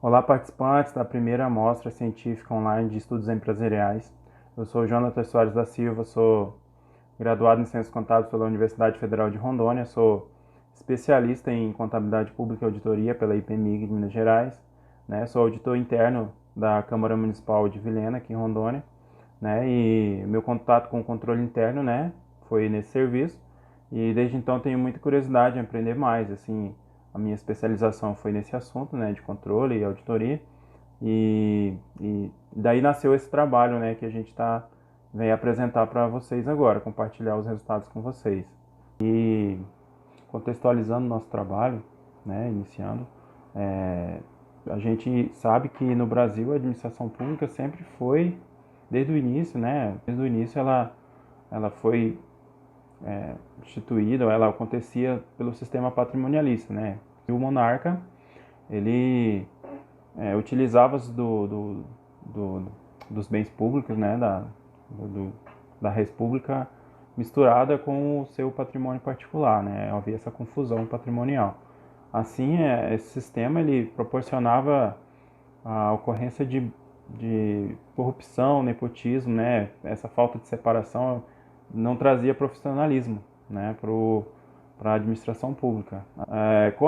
Olá, participantes da primeira Mostra Científica Online de Estudos Empresariais. Eu sou o Jonathan Soares da Silva, sou graduado em Ciências Contábeis pela Universidade Federal de Rondônia, sou especialista em Contabilidade Pública e Auditoria pela IPMIG de Minas Gerais, né? Sou auditor interno da Câmara Municipal de Vilhena, aqui em Rondônia, né? E meu contato com o controle interno, né, foi nesse serviço. E desde então tenho muita curiosidade em aprender mais, assim, a minha especialização foi nesse assunto, né, de controle e auditoria. E daí nasceu esse trabalho, né, que a gente vem apresentar para vocês agora, compartilhar os resultados com vocês. E contextualizando nosso trabalho, né, iniciando, a gente sabe que no Brasil a administração pública sempre foi, desde o início, né, desde o início ela foi instituída, ela acontecia pelo sistema patrimonialista, né. E o monarca, ele utilizava dos bens públicos, né, da res pública misturada com o seu patrimônio particular, né, havia essa confusão patrimonial. Assim, esse sistema ele proporcionava a ocorrência de corrupção, nepotismo, né, essa falta de separação não trazia profissionalismo, né, para a administração pública. Com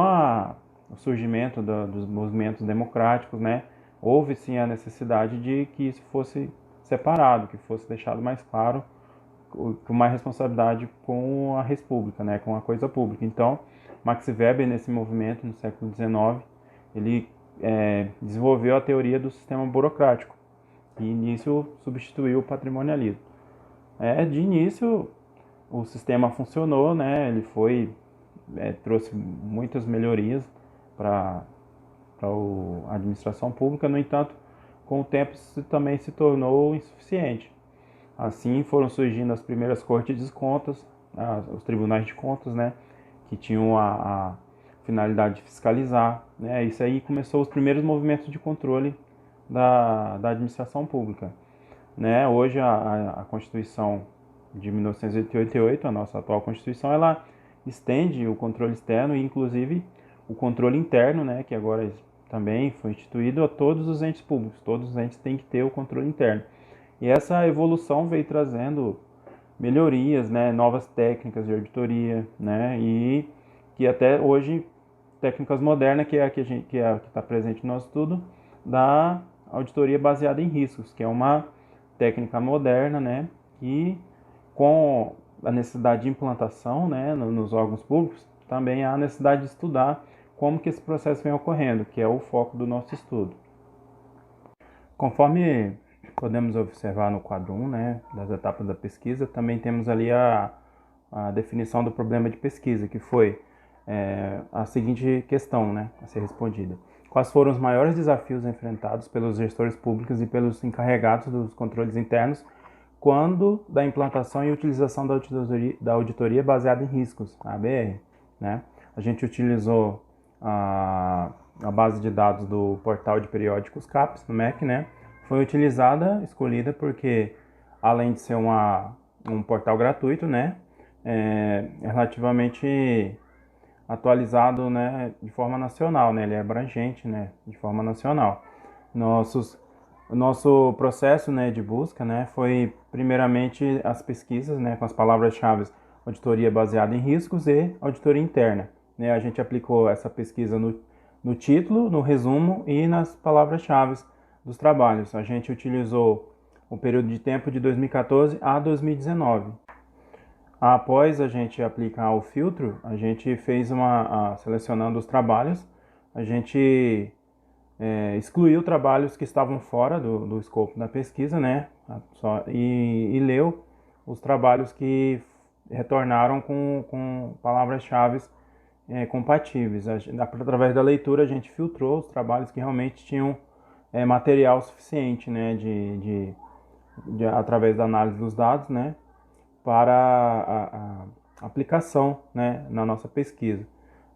o surgimento dos movimentos democráticos, né, houve sim a necessidade de que isso fosse separado, que fosse deixado mais claro uma responsabilidade com a res pública, né, com a coisa pública. Então, Max Weber, nesse movimento no século XIX, ele desenvolveu a teoria do sistema burocrático, e nisso substituiu o patrimonialismo. De início, o sistema funcionou, né, ele trouxe muitas melhorias para a administração pública, no entanto, com o tempo isso também se tornou insuficiente. Assim foram surgindo as primeiras cortes de contas, os tribunais de contas, né, que tinham a finalidade de fiscalizar, né, isso aí começou os primeiros movimentos de controle da administração pública. Né. Hoje a Constituição de 1988, a nossa atual Constituição, ela estende o controle externo e inclusive o controle interno, né, que agora também foi instituído a todos os entes públicos. Todos os entes têm que ter o controle interno. E essa evolução veio trazendo melhorias, né, novas técnicas de auditoria, né, e que até hoje técnicas modernas, que é a que está presente no nosso estudo, da auditoria baseada em riscos, que é uma técnica moderna, né, e com a necessidade de implantação, né, nos órgãos públicos, também há a necessidade de estudar como que esse processo vem ocorrendo, que é o foco do nosso estudo. Conforme podemos observar no quadro 1, né, das etapas da pesquisa, também temos ali a definição do problema de pesquisa, que foi a seguinte questão, né, a ser respondida. Quais foram os maiores desafios enfrentados pelos gestores públicos e pelos encarregados dos controles internos quando da implantação e utilização da auditoria baseada em riscos, a ABR, né? A gente utilizou a base de dados do portal de periódicos CAPES, no MEC, né? Foi escolhida porque, além de ser um portal gratuito, né, é relativamente atualizado, né, de forma nacional, né, ele é abrangente, né, de forma nacional. O nosso processo, né, de busca, né, foi primeiramente as pesquisas, né, com as palavras-chave auditoria baseada em riscos e auditoria interna. Né, a gente aplicou essa pesquisa no título, no resumo e nas palavras-chave dos trabalhos. A gente utilizou o período de tempo de 2014 a 2019. Após a gente aplicar o filtro, a gente fez selecionando os trabalhos, a gente excluiu trabalhos que estavam fora do escopo da pesquisa, né? E leu os trabalhos que retornaram com palavras-chave compatíveis. Através da leitura, a gente filtrou os trabalhos que realmente tinham material suficiente, né? Através da análise dos dados, né, para a aplicação, né, na nossa pesquisa.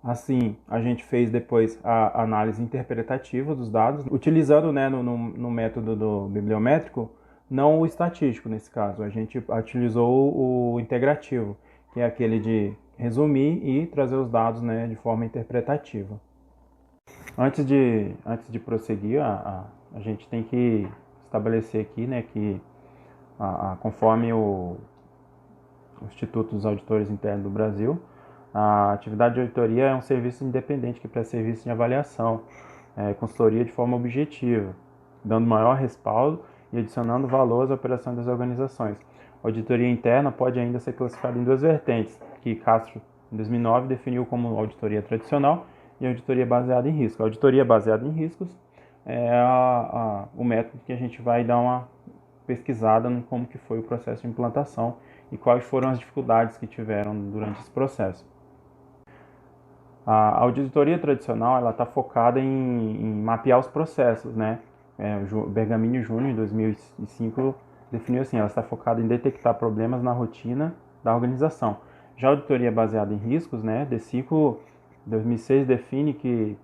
Assim, a gente fez depois a análise interpretativa dos dados, utilizando, né, no método do bibliométrico, não o estatístico nesse caso. A gente utilizou o integrativo, que é aquele de resumir e trazer os dados, né, de forma interpretativa. Antes de prosseguir, a gente tem que estabelecer aqui, né, que conforme o Instituto dos Auditores Internos do Brasil, a atividade de auditoria é um serviço independente que presta serviço de avaliação, consultoria de forma objetiva, dando maior respaldo e adicionando valor às operações das organizações. A auditoria interna pode ainda ser classificada em duas vertentes, que Castro, em 2009, definiu como auditoria tradicional e auditoria baseada em risco. A auditoria baseada em riscos é o método que a gente vai dar uma pesquisada no como que foi o processo de implantação e quais foram as dificuldades que tiveram durante esse processo. A auditoria tradicional ela está focada em mapear os processos, né? O Bergamini Júnior, em 2005, definiu assim, ela está focada em detectar problemas na rotina da organização. Já a auditoria baseada em riscos, né? DECICO 2006 define que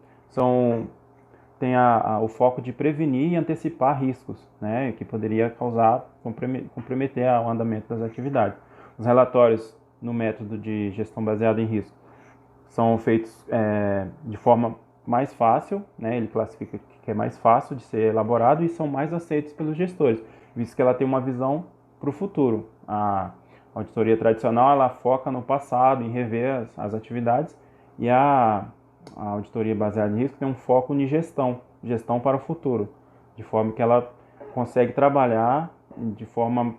tem o foco de prevenir e antecipar riscos, né? Que poderia comprometer o andamento das atividades. Os relatórios no método de gestão baseada em risco são feitos de forma mais fácil, né? Ele classifica que é mais fácil de ser elaborado e são mais aceitos pelos gestores, visto que ela tem uma visão para o futuro. A auditoria tradicional ela foca no passado, em rever as atividades, e a auditoria baseada em risco tem um foco em gestão para o futuro, de forma que ela consegue trabalhar de forma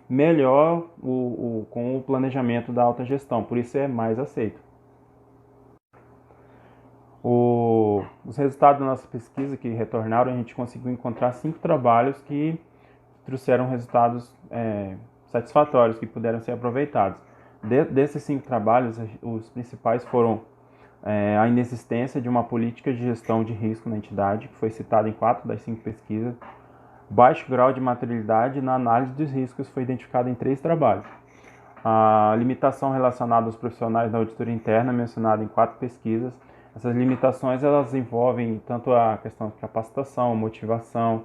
melhor com o planejamento da alta gestão, por isso é mais aceito. Os resultados da nossa pesquisa que retornaram, a gente conseguiu encontrar 5 trabalhos que trouxeram resultados satisfatórios, que puderam ser aproveitados. Desses 5 trabalhos, os principais foram a inexistência de uma política de gestão de risco na entidade, que foi citada em 4 das 5 pesquisas. Baixo grau de maturidade na análise dos riscos foi identificado em 3 trabalhos. A limitação relacionada aos profissionais da auditoria interna, mencionada em 4 pesquisas. Essas limitações elas envolvem tanto a questão de capacitação, motivação,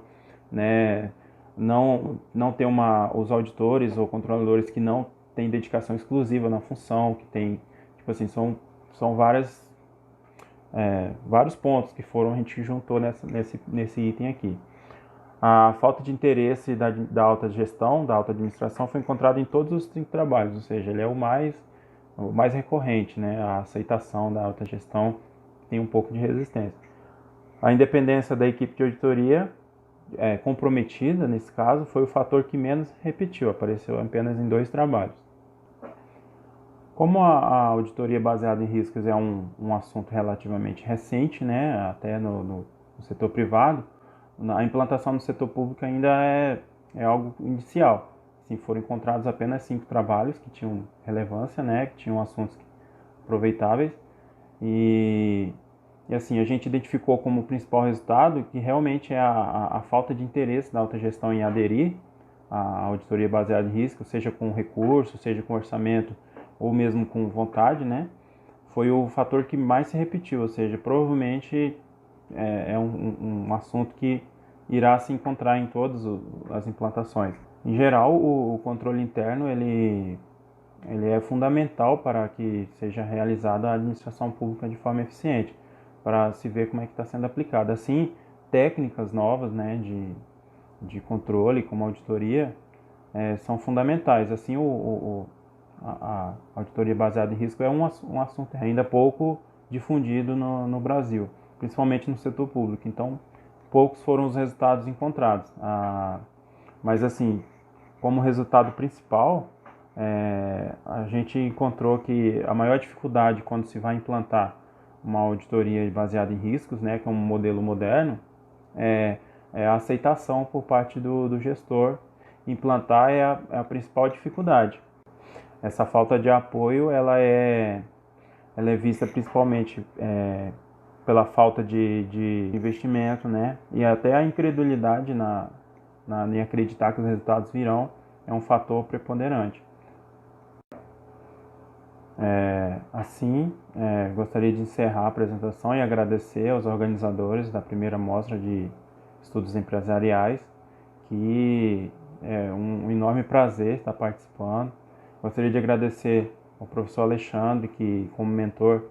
né? Não ter os auditores ou controladores que não têm dedicação exclusiva na função, que tem, tipo assim, são vários pontos que a gente juntou nesse item aqui. A falta de interesse da alta gestão, da alta administração, foi encontrada em todos os 5 trabalhos, ou seja, ele é o mais recorrente, né? A aceitação da alta gestão tem um pouco de resistência. A independência da equipe de auditoria comprometida, nesse caso, foi o fator que menos repetiu, apareceu apenas em 2 trabalhos. Como a auditoria baseada em riscos é um assunto relativamente recente, né, até no setor privado, a implantação no setor público ainda é algo inicial. Assim, foram encontrados apenas 5 trabalhos que tinham relevância, né, que tinham assuntos aproveitáveis, e assim, a gente identificou como principal resultado que realmente é a falta de interesse da alta gestão em aderir à auditoria baseada em risco, seja com recurso, seja com orçamento ou mesmo com vontade, né? Foi o fator que mais se repetiu, ou seja, provavelmente é um assunto que irá se encontrar em todas as implantações. Em geral, o controle interno ele é fundamental para que seja realizada a administração pública de forma eficiente, para se ver como é que está sendo aplicada. Assim, técnicas novas, né, de controle, como auditoria, são fundamentais. Assim, a auditoria baseada em risco é um assunto ainda pouco difundido no Brasil, principalmente no setor público. Então, poucos foram os resultados encontrados. Mas, assim, como resultado principal, a gente encontrou que a maior dificuldade quando se vai implantar uma auditoria baseada em riscos, né, que é um modelo moderno, é a aceitação por parte do gestor. Implantar é a principal dificuldade. Essa falta de apoio ela é vista principalmente pela falta de investimento, né, e até a incredulidade em acreditar que os resultados virão é um fator preponderante. Assim, gostaria de encerrar a apresentação e agradecer aos organizadores da primeira mostra de estudos empresariais, que é um enorme prazer estar participando. Gostaria de agradecer ao professor Alexandre, que como mentor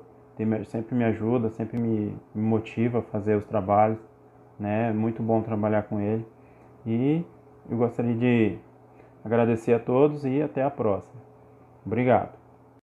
sempre me ajuda, sempre me motiva a fazer os trabalhos, né? É muito bom trabalhar com ele. E eu gostaria de agradecer a todos e até a próxima. Obrigado.